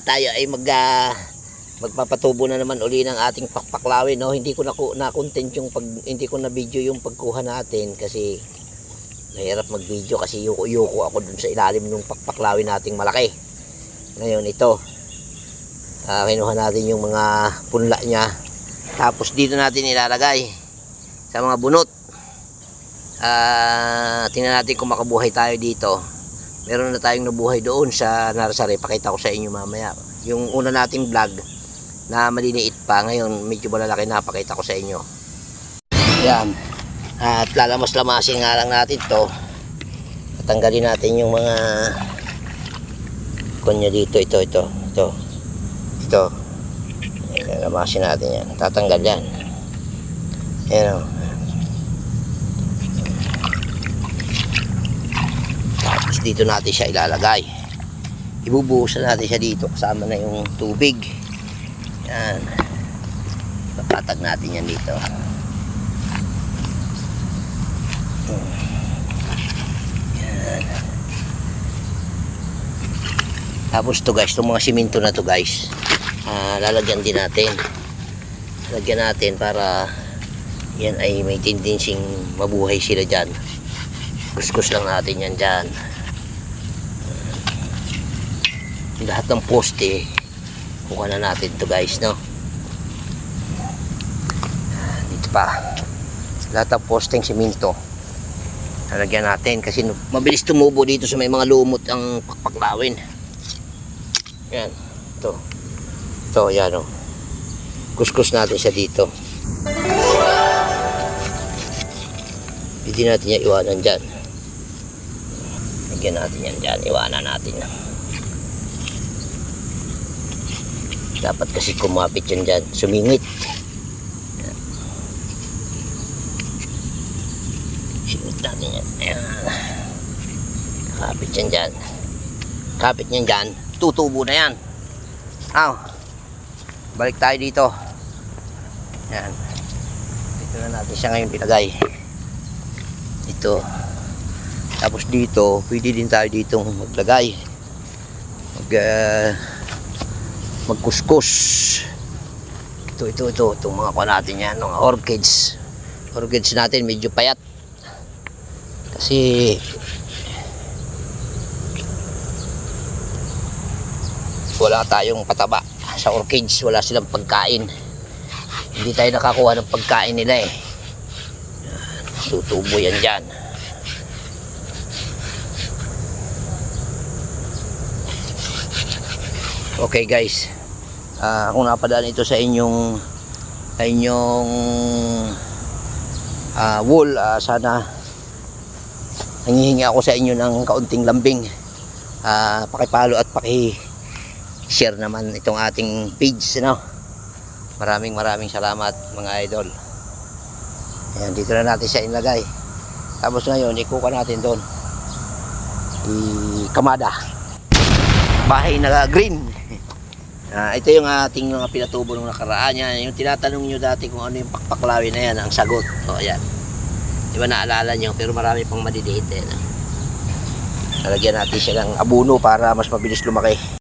tayo ay magpapatubo na naman uli ng ating pakpaklawin, no? Hindi ko na-content yung hindi ko na video yung pagkuha natin kasi nahirap mag-video kasi yuko ako dun sa ilalim ng pakpaklawin nating malaki. Ngayon ito, kinuha natin yung mga punla niya. Tapos dito natin ilalagay sa mga bunot. Tingnan natin kung makabuhay tayo dito. Meron na tayong nabuhay doon sa nursery. Pakita ko sa inyo mamaya. Yung una nating vlog na maliliit pa, ngayon medyo malalaki na, pakita ko sa inyo. Yan. At lalamas-lamasin nga lang natin to. Tatanggalin natin yung mga kunya dito. Ito. Lamasin natin yan. Tatanggal yan. Ayan o. Tapos dito natin siya ilalagay. Ibubuhusan natin siya dito kasama na yung tubig. Yan. Papatag natin yan dito. Yan. Tapos to guys, itong mga simento na to guys, lalagyan din natin. Lagyan natin para yan ay may tendency mabuhay sila dyan. Kuskus lang natin yan dyan. Lahat ng poste kuha na natin to guys, no? Dito pa lahat ng posteng simento lalagyan natin kasi mabilis tumubo dito sa may mga lumot ang pakpaklawin. Yan, ito yan o. Kuskus natin siya dito. Hindi natin yan iwanan dyan. Lagyan natin yan dyan, iwanan natin yan. Dapat kasi kumapit yan dyan, sumingit. Yan. Singit natin yan. Ayan. Kapit yan dyan. Kapit yan dyan, tutubo na yan. Balik tayo dito. Yan. Dito na natin siya ngayon pilagay. Ito. Tapos dito, pwede din tayo dito maglagay. Magkuskus. Itong mga kuha natin yan, mga orchids. Orchids natin medyo payat. Kasi wala tayong pataba sa orchids, wala silang pagkain. Hindi tayo nakakuha ng pagkain nila eh. Tutubo yan dyan. Okay guys, kung napadaan ito sa inyong wool, sana nangihingi ako sa inyo ng kaunting lambing. Pakipalo at paki-share naman itong ating page, no? Maraming salamat mga idol. Ayan, dito na natin siya ilagay. Tapos ngayon ikuha natin doon kamada, bahay na green. Ito yung ating mga pinatubo ng nakaraan. Yan, yung tinatanong nyo dati kung ano yung pakpaklawin na yan, ang sagot. O yan, di ba naalala nyo, pero marami pang maliliit eh. Lalagyan natin siya ng abuno para mas mabilis lumaki.